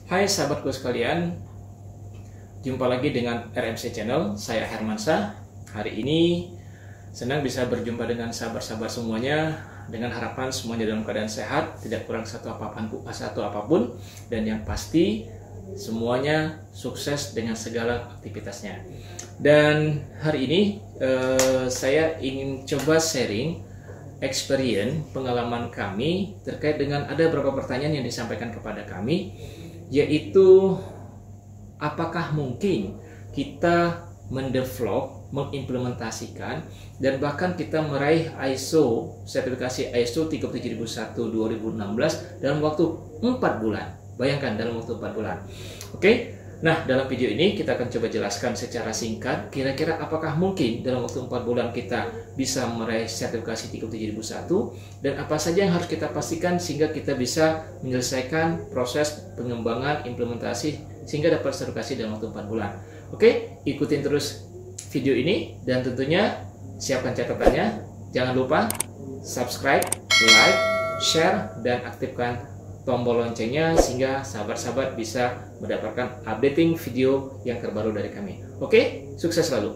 Hai sahabatku sekalian, jumpa lagi dengan RMC Channel, saya Hermansyah. Hari ini senang bisa berjumpa dengan sahabat-sahabat semuanya, dengan harapan semuanya dalam keadaan sehat, tidak kurang satu apapun, dan yang pasti semuanya sukses dengan segala aktivitasnya. Dan hari ini saya ingin coba sharing experience pengalaman kami terkait dengan ada beberapa pertanyaan yang disampaikan kepada kami, yaitu apakah mungkin kita mendevelop, mengimplementasikan, dan bahkan kita meraih ISO, sertifikasi ISO 37001-2016 dalam waktu 4 bulan. Bayangkan, dalam waktu 4 bulan. Oke, nah dalam video ini kita akan coba jelaskan secara singkat, kira-kira apakah mungkin dalam waktu 4 bulan kita bisa meraih sertifikasi 37001, dan apa saja yang harus kita pastikan sehingga kita bisa menyelesaikan proses pengembangan implementasi sehingga dapat sertifikasi dalam waktu 4 bulan. Oke, ikutin terus video ini dan tentunya siapkan catatannya. Jangan lupa subscribe, like, share, dan aktifkan tombol loncengnya sehingga sahabat-sahabat bisa mendapatkan updating video yang terbaru dari kami. Oke, sukses selalu.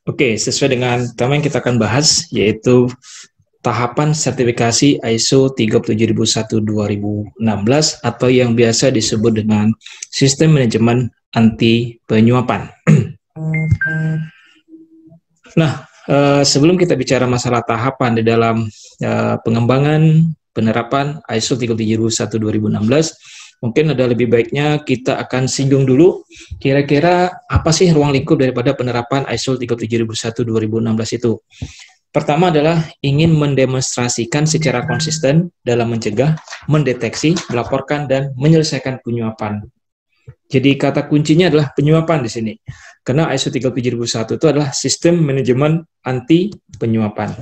Oke, sesuai dengan tema yang kita akan bahas, yaitu tahapan sertifikasi ISO 37001-2016 atau yang biasa disebut dengan sistem manajemen anti penyuapan. Nah, sebelum kita bicara masalah tahapan di dalam pengembangan penerapan ISO 37001-2016, mungkin ada lebih baiknya kita akan singgung dulu kira-kira apa sih ruang lingkup daripada penerapan ISO 37001-2016 itu. Pertama adalah ingin mendemonstrasikan secara konsisten dalam mencegah, mendeteksi, melaporkan, dan menyelesaikan penyuapan. Jadi kata kuncinya adalah penyuapan di sini. Karena ISO 37001 itu adalah sistem manajemen anti penyuapan.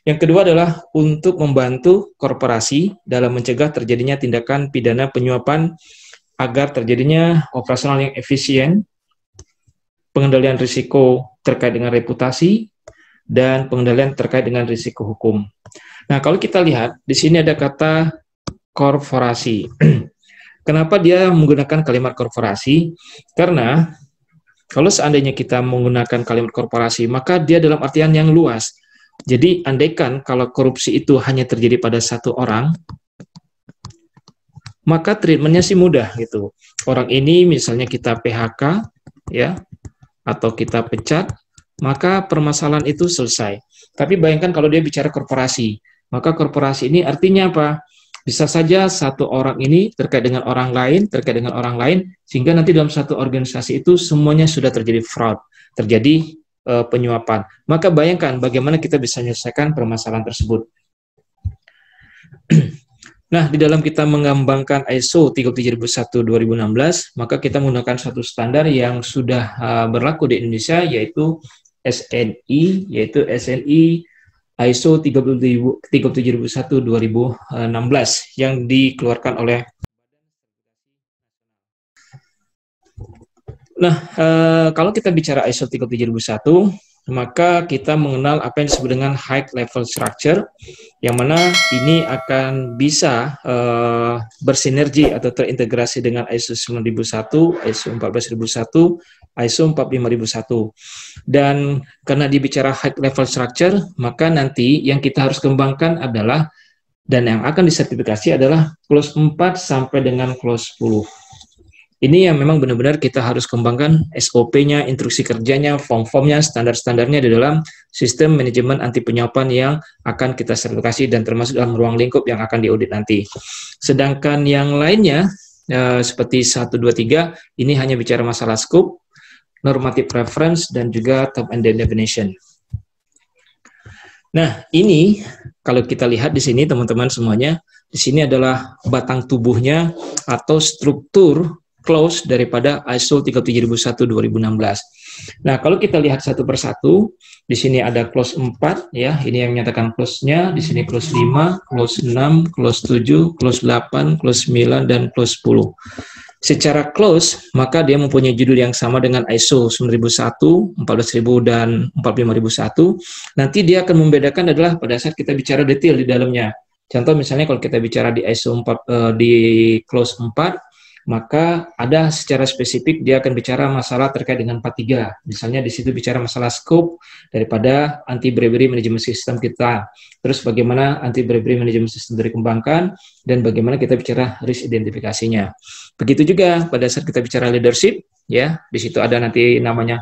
Yang kedua adalah untuk membantu korporasi dalam mencegah terjadinya tindakan pidana penyuapan agar terjadinya operasional yang efisien, pengendalian risiko terkait dengan reputasi, dan pengendalian terkait dengan risiko hukum. Nah, kalau kita lihat, di sini ada kata korporasi. Kenapa dia menggunakan kalimat korporasi? Karena kalau seandainya kita menggunakan kalimat korporasi, maka dia dalam artian yang luas. Jadi, andaikan kalau korupsi itu hanya terjadi pada satu orang, maka treatmentnya sih mudah gitu. Orang ini misalnya kita PHK, ya, atau kita pecat, maka permasalahan itu selesai. Tapi bayangkan kalau dia bicara korporasi, maka korporasi ini artinya apa? Bisa saja satu orang ini terkait dengan orang lain, sehingga nanti dalam satu organisasi itu semuanya sudah terjadi fraud, terjadi penyuapan. Maka bayangkan bagaimana kita bisa menyelesaikan permasalahan tersebut. Nah, di dalam kita mengembangkan ISO 37001-2016, maka kita menggunakan satu standar yang sudah berlaku di Indonesia, yaitu SNI, ISO 37001-2016 yang dikeluarkan oleh. Nah, kalau kita bicara ISO 37001, maka kita mengenal apa yang disebut dengan high level structure, yang mana ini akan bisa bersinergi atau terintegrasi dengan ISO 9001, ISO 14001, ISO 45001. Dan karena dibicara high level structure, maka nanti yang kita harus kembangkan adalah, dan yang akan disertifikasi adalah clause 4 sampai dengan clause 10. Ini yang memang benar-benar kita harus kembangkan SOP-nya, instruksi kerjanya, form-formnya, standar-standarnya di dalam sistem manajemen anti penyuapan yang akan kita sertifikasi dan termasuk dalam ruang lingkup yang akan diaudit nanti. Sedangkan yang lainnya, seperti 1, 2, 3, ini hanya bicara masalah scope, normative reference, dan juga term and definition. Nah, ini kalau kita lihat di sini teman-teman semuanya, di sini adalah batang tubuhnya atau struktur clause daripada ISO 37001-2016. Nah, kalau kita lihat satu persatu, di sini ada clause 4, ya, ini yang menyatakan clause-nya, di sini clause 5, clause 6, clause 7, clause 8, clause 9, dan clause 10. secara close, maka dia mempunyai judul yang sama dengan ISO 9001, 14000 dan 45001. Nanti dia akan membedakan adalah pada saat kita bicara detail di dalamnya. Contoh misalnya kalau kita bicara di ISO 4 di close 4, maka ada secara spesifik dia akan bicara masalah terkait dengan 43. Misalnya di situ bicara masalah scope daripada anti-bribery management system kita. Terus bagaimana anti-bribery management system dikembangkan dan bagaimana kita bicara risk identifikasinya. Begitu juga pada saat kita bicara leadership, ya, di situ ada nanti namanya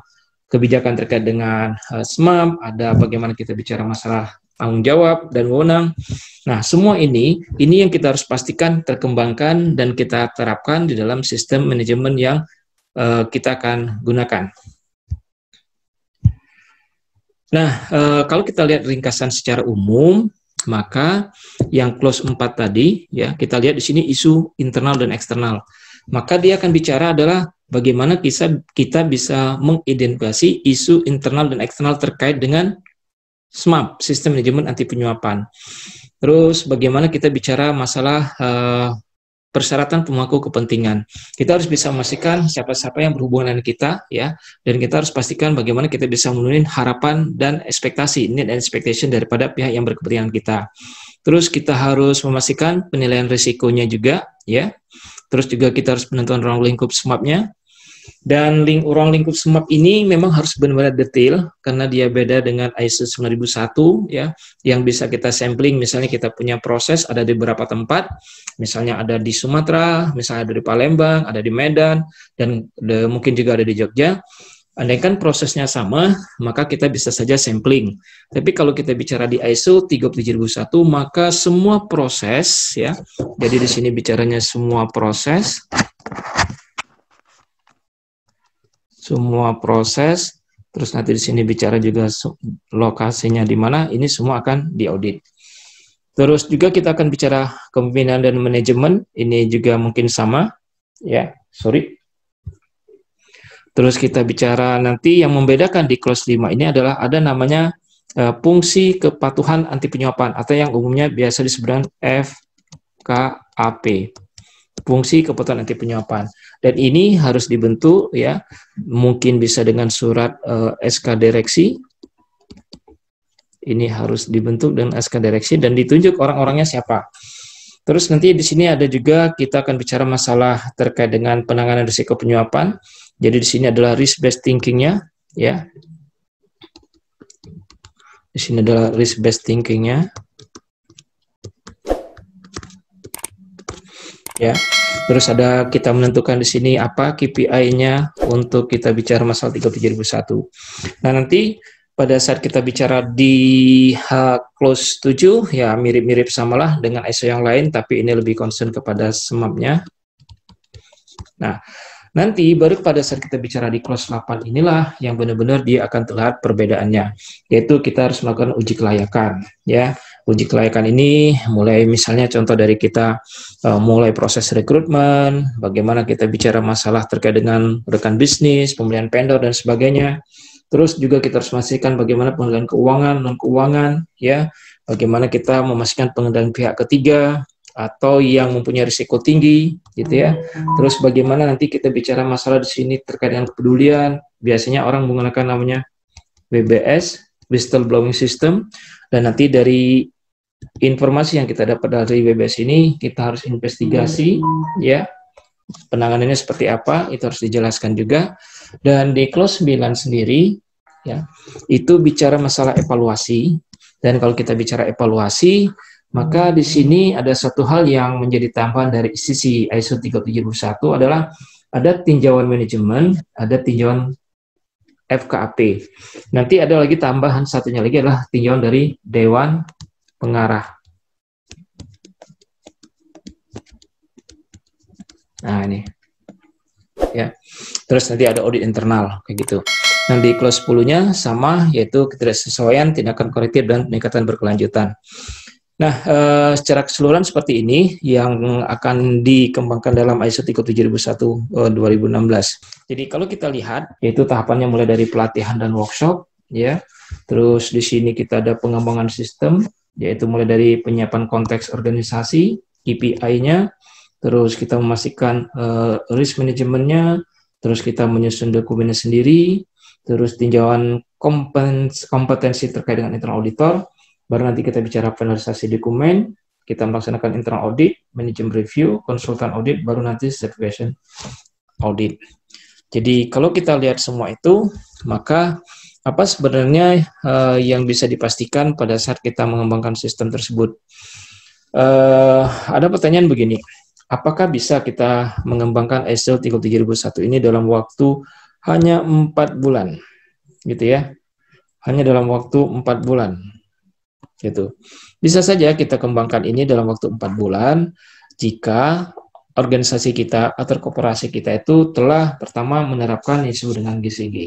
kebijakan terkait dengan SMAP, ada bagaimana kita bicara masalah tanggung jawab dan wewenang. Nah, semua ini yang kita harus pastikan terkembangkan dan kita terapkan di dalam sistem manajemen yang kita akan gunakan. Nah, kalau kita lihat ringkasan secara umum, maka yang close 4 tadi, ya, kita lihat di sini isu internal dan eksternal. Maka dia akan bicara adalah bagaimana kita bisa mengidentifikasi isu internal dan eksternal terkait dengan SMAP, Sistem Manajemen Anti Penyuapan. Terus bagaimana kita bicara masalah persyaratan pemangku kepentingan. Kita harus bisa memastikan siapa-siapa yang berhubungan dengan kita, ya, dan kita harus pastikan bagaimana kita bisa memenuhi harapan dan ekspektasi, need and expectation daripada pihak yang berkepentingan kita. Terus kita harus memastikan penilaian risikonya juga, ya. Terus juga kita harus menentukan ruang lingkup SMAP-nya. Dan ruang lingkup SMAP ini memang harus benar-benar detail karena dia beda dengan ISO 9001, ya, yang bisa kita sampling. Misalnya kita punya proses ada di beberapa tempat, misalnya ada di Sumatera, misalnya ada di Palembang, ada di Medan, dan mungkin juga ada di Jogja. Andaikan prosesnya sama, maka kita bisa saja sampling. Tapi kalau kita bicara di ISO 37001, maka semua proses, ya, jadi di sini bicaranya semua proses, terus nanti di sini bicara juga lokasinya di mana, ini semua akan diaudit. Terus juga kita akan bicara kepemimpinan dan manajemen, ini juga mungkin sama, ya, Terus kita bicara nanti yang membedakan di clause 5 ini adalah ada namanya fungsi kepatuhan anti penyuapan atau yang umumnya biasa disebut FKAP. Fungsi kepatuhan anti penyuapan, dan ini harus dibentuk, ya, mungkin bisa dengan surat SK direksi. Ini harus dibentuk dengan SK direksi dan ditunjuk orang-orangnya siapa. Terus nanti di sini ada juga kita akan bicara masalah terkait dengan penanganan risiko penyuapan. Jadi di sini adalah risk based thinking-nya, ya. Di sini adalah risk based thinking-nya. Ya, terus ada kita menentukan di sini apa KPI-nya untuk kita bicara masalah 37001. Nah, nanti pada saat kita bicara di close 7, ya mirip-mirip samalah dengan ISO yang lain, tapi ini lebih concern kepada SMAP-nya. Nah, nanti baru pada saat kita bicara di close 8 inilah yang benar-benar dia akan terlihat perbedaannya, yaitu kita harus melakukan uji kelayakan, ya. Uji kelayakan ini mulai misalnya contoh dari kita mulai proses rekrutmen, bagaimana kita bicara masalah terkait dengan rekan bisnis, pembelian vendor dan sebagainya. Terus juga kita harus memastikan bagaimana pengendalian keuangan, non-keuangan, ya. Bagaimana kita memastikan pengendalian pihak ketiga atau yang mempunyai risiko tinggi, gitu ya. Terus bagaimana nanti kita bicara masalah di sini terkait dengan kepedulian. Biasanya orang menggunakan namanya WBS, whistleblowing system, dan nanti dari informasi yang kita dapat dari WBS ini kita harus investigasi, ya, penanganannya seperti apa, itu harus dijelaskan juga. Dan di clause 9 sendiri, ya, itu bicara masalah evaluasi. Dan kalau kita bicara evaluasi, maka di sini ada satu hal yang menjadi tambahan dari sisi ISO 37001 adalah ada tinjauan manajemen, ada tinjauan FKAP. Nanti ada lagi tambahan satunya lagi adalah tinjauan dari Dewan Pengarah. Nah, ini. Ya. Terus nanti ada audit internal kayak gitu. Nah, di clause 10-nya sama, yaitu ketidaksesuaian, tindakan korektif dan peningkatan berkelanjutan. Nah, secara keseluruhan seperti ini yang akan dikembangkan dalam ISO 37001 2016. Jadi kalau kita lihat, yaitu tahapannya mulai dari pelatihan dan workshop, ya. Terus di sini kita ada pengembangan sistem, yaitu mulai dari penyiapan konteks organisasi, KPI-nya, terus kita memastikan risk manajemennya, terus kita menyusun dokumennya sendiri, terus tinjauan kompetensi terkait dengan internal auditor, baru nanti kita bicara finalisasi dokumen, kita melaksanakan internal audit, manajemen review, konsultan audit, baru nanti certification audit. Jadi kalau kita lihat semua itu, maka apa sebenarnya yang bisa dipastikan pada saat kita mengembangkan sistem tersebut? Ada pertanyaan begini, apakah bisa kita mengembangkan ISO 37001 ini dalam waktu hanya 4 bulan, gitu ya? Hanya dalam waktu 4 bulan, gitu. Bisa saja kita kembangkan ini dalam waktu 4 bulan jika organisasi kita atau korporasi kita itu telah pertama menerapkan yang disebut dengan GCG.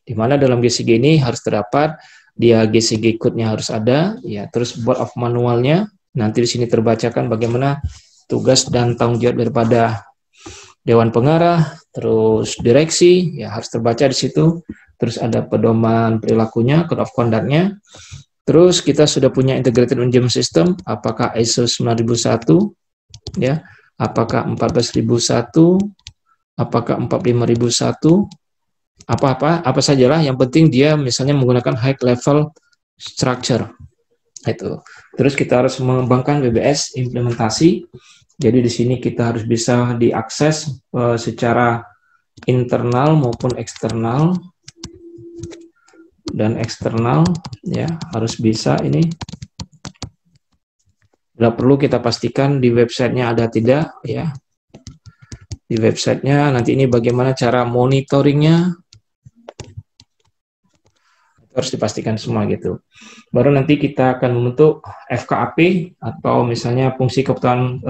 Di mana dalam GCG ini harus terdapat dia GCG code-nya harus ada, ya, terus board of manualnya, nanti di sini terbacakan bagaimana tugas dan tanggung jawab daripada dewan pengarah, terus direksi, ya harus terbaca di situ, terus ada pedoman perilakunya, code of conduct-nya, terus kita sudah punya integrated management system, apakah ISO 9001, ya, apakah 14001, apakah 45001, apa sajalah, yang penting dia misalnya menggunakan high level structure itu. Terus kita harus mengembangkan WBS implementasi. Jadi di sini kita harus bisa diakses secara internal maupun eksternal, dan eksternal, ya harus bisa ini. Tidak perlu kita pastikan di websitenya ada tidak, ya. Di websitenya nanti ini bagaimana cara monitoringnya, harus dipastikan semua gitu. Baru nanti kita akan membentuk FKAP atau misalnya fungsi kebutuhan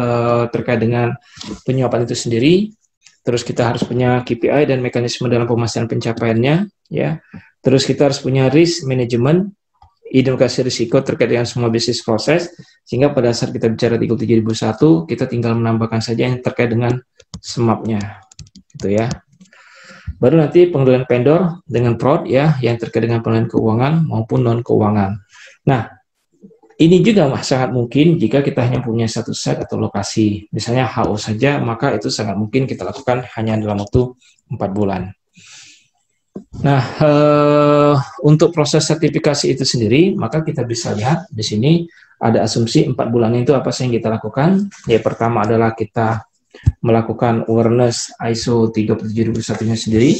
terkait dengan penyuapan itu sendiri. Terus kita harus punya KPI dan mekanisme dalam pemastian pencapaiannya, ya. Terus kita harus punya risk management, identifikasi risiko terkait dengan semua bisnis proses, sehingga pada saat kita bicara 37001, kita tinggal menambahkan saja yang terkait dengan SMAP-nya, gitu ya. Baru nanti pengendalian vendor dengan fraud, ya, yang terkait dengan pengelolaan keuangan maupun non keuangan. Nah, ini juga sangat mungkin jika kita hanya punya satu site atau lokasi, misalnya HO saja, maka itu sangat mungkin kita lakukan hanya dalam waktu 4 bulan. Nah, untuk proses sertifikasi itu sendiri, maka kita bisa lihat di sini ada asumsi 4 bulan itu apa sih yang kita lakukan. Ya, pertama adalah kita melakukan awareness ISO 37001-nya sendiri.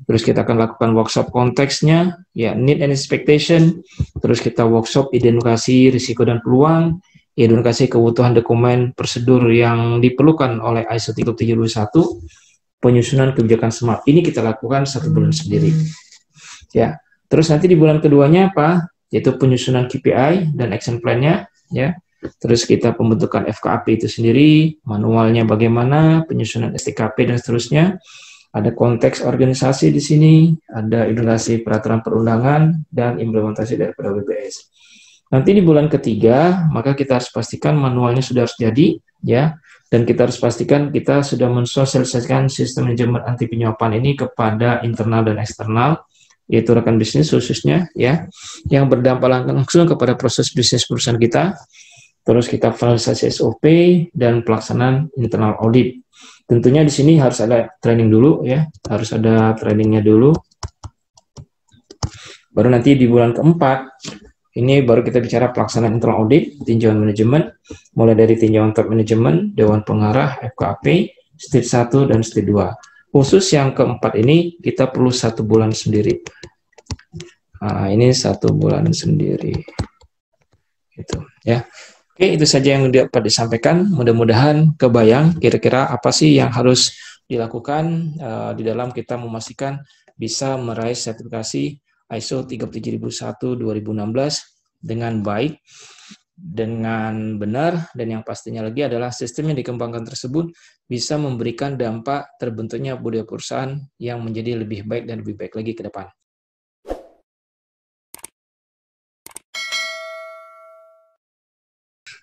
Terus kita akan lakukan workshop konteksnya, ya, need and expectation. Terus kita workshop identifikasi risiko dan peluang, identifikasi kebutuhan dokumen prosedur yang diperlukan oleh ISO 37001, penyusunan kebijakan SMART. Ini kita lakukan 1 bulan sendiri. Ya. Terus nanti di bulan keduanya apa? Yaitu penyusunan KPI dan action plan-nya, ya. Terus kita pembentukan FKAP itu sendiri, manualnya bagaimana, penyusunan STKP dan seterusnya. Ada konteks organisasi di sini, ada integrasi peraturan perundangan dan implementasi daripada WBS. Nanti di bulan ketiga, maka kita harus pastikan manualnya sudah harus jadi, ya. Dan kita harus pastikan kita sudah mensosialisasikan sistem manajemen anti penyuapan ini kepada internal dan eksternal, yaitu rekan bisnis khususnya, ya, yang berdampak langsung kepada proses bisnis perusahaan kita. Terus kita finalisasi SOP dan pelaksanaan internal audit. Tentunya di sini harus ada training dulu, ya, harus ada trainingnya dulu. Baru nanti di bulan keempat, ini baru kita bicara pelaksanaan internal audit, tinjauan manajemen, mulai dari tinjauan top manajemen, dewan pengarah, FKAP, stage 1 dan stage 2. Khusus yang keempat ini kita perlu 1 bulan sendiri. Nah, ini 1 bulan sendiri. Gitu, ya. Oke, itu saja yang dapat disampaikan. Mudah-mudahan kebayang kira-kira apa sih yang harus dilakukan di dalam kita memastikan bisa meraih sertifikasi ISO 37001-2016 dengan baik, dengan benar, dan yang pastinya lagi adalah sistem yang dikembangkan tersebut bisa memberikan dampak terbentuknya budaya perusahaan yang menjadi lebih baik dan lebih baik lagi ke depan.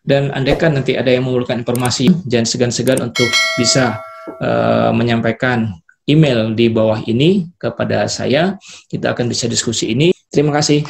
Dan andaikan nanti ada yang memerlukan informasi, jangan segan-segan untuk bisa menyampaikan email di bawah ini kepada saya. Kita akan bisa diskusi ini. Terima kasih.